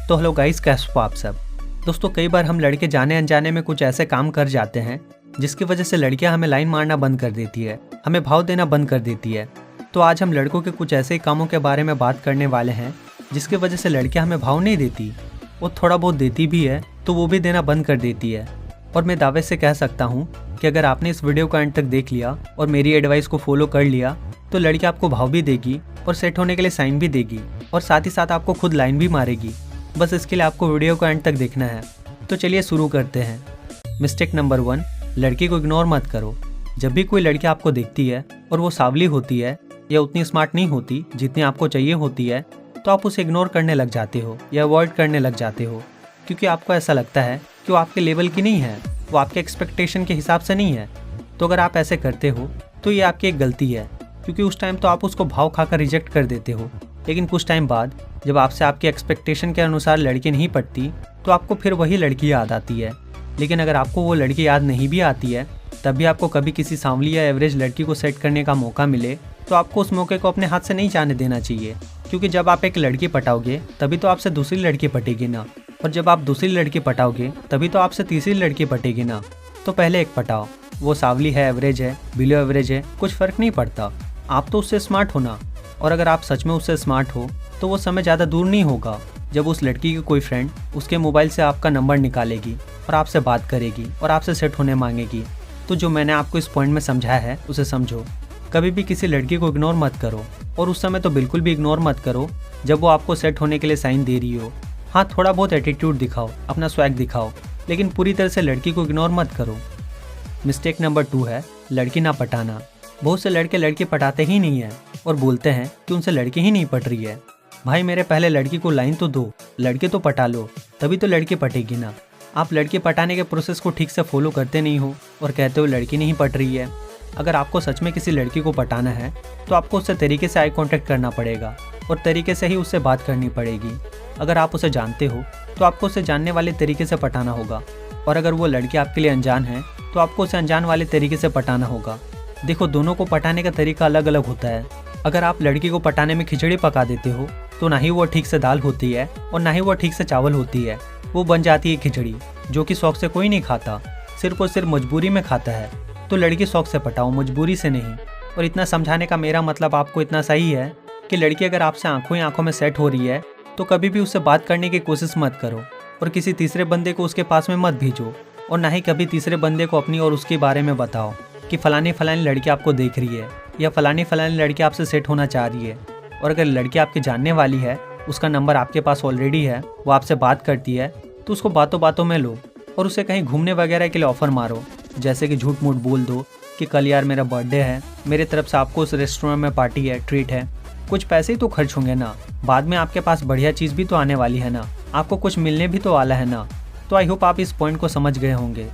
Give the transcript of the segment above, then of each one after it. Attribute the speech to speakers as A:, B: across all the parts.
A: तो hello guys, कैसे हो आप सब। दोस्तों कई बार हम लड़के जाने अनजाने में कुछ ऐसे काम कर जाते हैं जिसकी वजह से लड़कियां हमें लाइन मारना बंद कर देती है, हमें भाव देना बंद कर देती है। तो आज हम लड़कों के कुछ ऐसे कामों के बारे में बात करने वाले हैं जिसकी वजह से लड़कियां हमें भाव नहीं देती, वो थोड़ा बहुत देती भी है तो वो भी देना बंद कर देती है। और मैं दावे से कह सकता हूँ कि अगर आपने इस वीडियो को एंड तक देख लिया और मेरी एडवाइस को फॉलो कर लिया तो लड़की आपको भाव भी देगी और सेट होने के लिए साइन भी देगी और साथ ही साथ आपको खुद लाइन भी मारेगी। बस इसके लिए आपको वीडियो को एंड तक देखना है। तो चलिए शुरू करते हैं। मिस्टेक नंबर 1, लड़की को इग्नोर मत करो। जब भी कोई लड़की आपको देखती है और वो सांवली होती है या उतनी स्मार्ट नहीं होती जितनी आपको चाहिए होती है तो आप उसे इग्नोर करने लग जाते हो या अवॉइड करने लग जाते हो, क्योंकि आपको ऐसा लगता है कि वो आपके लेवल की नहीं है, वो आपके एक्सपेक्टेशन के हिसाब से नहीं है। तो अगर आप ऐसे करते हो तो ये आपकी एक गलती है, क्योंकि उस टाइम तो आप उसको भाव खाकर रिजेक्ट कर देते हो, लेकिन कुछ टाइम बाद जब आपसे आपकी एक्सपेक्टेशन के अनुसार लड़की नहीं पटती तो आपको फिर वही लड़की याद आती है। लेकिन अगर आपको वो लड़की याद नहीं भी आती है तब भी आपको कभी किसी सांवली या एवरेज लड़की को सेट करने का मौका मिले तो आपको उस मौके को अपने हाथ से नहीं जाने देना चाहिए, क्योंकि जब आप एक लड़की पटाओगे तभी तो आपसे दूसरी लड़की पटेगी ना, और जब आप दूसरी लड़की पटाओगे तभी तो आपसे तीसरी लड़की पटेगी ना। तो पहले एक पटाओ, वो सांवली है, एवरेज है, बिलो एवरेज है, कुछ फ़र्क नहीं पड़ता, आप तो उससे स्मार्ट हो ना। और अगर आप सच में उससे स्मार्ट हो तो वो समय ज़्यादा दूर नहीं होगा जब उस लड़की की कोई फ्रेंड उसके मोबाइल से आपका नंबर निकालेगी और आपसे बात करेगी और आपसे सेट होने मांगेगी। तो जो मैंने आपको इस पॉइंट में समझाया है उसे समझो। कभी भी किसी लड़की को इग्नोर मत करो, और उस समय तो बिल्कुल भी इग्नोर मत करो जब वो आपको सेट होने के लिए साइन दे रही हो। हाँ, थोड़ा बहुत एटीट्यूड दिखाओ, अपना स्वैग दिखाओ, लेकिन पूरी तरह से लड़की को इग्नोर मत करो। मिस्टेक नंबर 2 है लड़की ना पटाना। बहुत से लड़के लड़की पटाते ही नहीं है और बोलते हैं कि उनसे लड़की ही नहीं पट रही है। भाई मेरे, पहले लड़की को लाइन तो दो, लड़के तो पटा लो, तभी तो लड़की पटेगी ना। आप लड़की पटाने के प्रोसेस को ठीक से फॉलो करते नहीं हो और कहते हो लड़की नहीं पट रही है। अगर आपको सच में किसी लड़की को पटाना है तो आपको उससे तरीके से आई कांटेक्ट करना पड़ेगा और तरीके से ही उससे बात करनी पड़ेगी। अगर आप उसे जानते हो तो आपको उसे जानने वाले तरीके से पटाना होगा, और अगर वो लड़की आपके लिए अनजान है तो आपको उसे अनजान वाले तरीके से पटाना होगा। देखो, दोनों को पटाने का तरीका अलग अलग होता है। अगर आप लड़की को पटाने में खिचड़ी पका देते हो तो ना ही वो ठीक से दाल होती है और ना ही वो ठीक से चावल होती है, वो बन जाती है खिचड़ी, जो कि शौक से कोई नहीं खाता, सिर्फ और सिर्फ मजबूरी में खाता है। तो लड़की शौक से पटाओ, मजबूरी से नहीं। और इतना समझाने का मेरा मतलब आपको इतना सही है कि लड़की अगर आपसे आंखों ही आंखों में सेट हो रही है तो कभी भी उससे बात करने की कोशिश मत करो, और किसी तीसरे बंदे को उसके पास में मत भेजो, और ना ही कभी तीसरे बंदे को अपनी और उसके बारे में बताओ कि फलानी लड़की आपको देख रही है या फलानी लड़की आपसे सेट होना चाह रही है। और अगर लड़की आपकी जानने वाली है, उसका नंबर आपके पास ऑलरेडी है, वो आपसे बात करती है, तो उसको बातों बातों में लो और उसे कहीं घूमने वगैरह के लिए ऑफर मारो। जैसे कि झूठ मूठ बोल दो कि कल यार मेरा बर्थडे है, मेरे तरफ से आपको उस रेस्टोरेंट में पार्टी है, ट्रीट है। कुछ पैसे ही तो खर्च होंगे ना, बाद में आपके पास बढ़िया चीज़ भी तो आने वाली है ना, आपको कुछ मिलने भी तो वाला है ना। तो आई होप आप इस पॉइंट को समझ गए होंगे।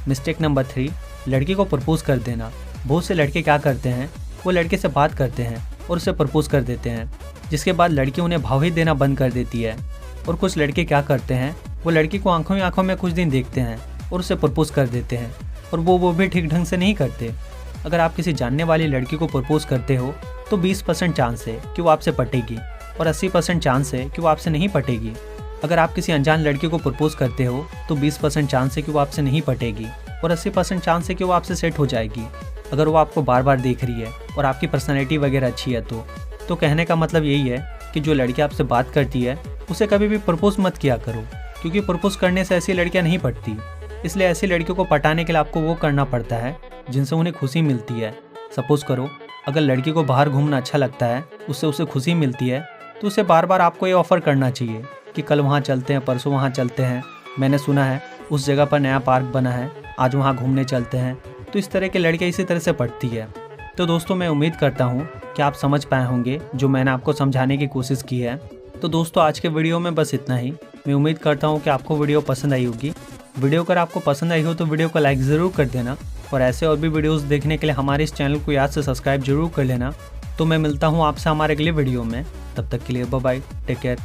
A: मिस्टेक नंबर 3, लड़की को प्रपोज कर देना। बहुत से लड़के क्या करते हैं, वो लड़के से बात करते हैं और उसे प्रपोज कर देते हैं, जिसके बाद लड़की उन्हें भाव ही देना बंद कर देती है। और कुछ लड़के क्या करते हैं, वो लड़की को आंखों ही आंखों में कुछ दिन देखते हैं और उसे प्रपोज कर देते हैं, और वो भी ठीक ढंग से नहीं करते। अगर आप किसी जानने वाली लड़की को प्रपोज करते हो तो 20% चांस है कि वो आपसे पटेगी और 80% चांस है कि वो आपसे नहीं पटेगी। अगर आप किसी अनजान लड़की को प्रपोज करते हो तो 20% चांस है कि वो आपसे नहीं पटेगी और 80% चांस है कि वो आपसे सेट हो जाएगी, अगर वो आपको बार बार देख रही है और आपकी पर्सनैलिटी वगैरह अच्छी है तो कहने का मतलब यही है कि जो लड़की आपसे बात करती है उसे कभी भी प्रपोज मत किया करो, क्योंकि प्रपोज करने से ऐसी लड़कियां नहीं पटती। इसलिए ऐसी लड़कियों को पटाने के लिए आपको वो करना पड़ता है जिनसे उन्हें खुशी मिलती है। सपोज करो, अगर लड़की को बाहर घूमना अच्छा लगता है, उससे उसे खुशी मिलती है, तो उसे बार बार आपको ये ऑफ़र करना चाहिए कि कल वहाँ चलते हैं, परसों वहाँ चलते हैं, मैंने सुना है उस जगह पर नया पार्क बना है, आज वहाँ घूमने चलते हैं। तो इस तरह की लड़कियाँ इसी तरह से पटती है। तो दोस्तों, मैं उम्मीद करता हूँ कि आप समझ पाए होंगे जो मैंने आपको समझाने की कोशिश की है। तो दोस्तों, आज के वीडियो में बस इतना ही। मैं उम्मीद करता हूँ कि आपको वीडियो पसंद आई होगी। वीडियो अगर आपको पसंद आई हो तो वीडियो को लाइक ज़रूर कर देना, और ऐसे और भी वीडियोस देखने के लिए हमारे इस चैनल को याद से सब्सक्राइब जरूर कर लेना। तो मैं मिलता हूँ आपसे हमारे अगले वीडियो में, तब तक के लिए बाय बाय, टेक केयर।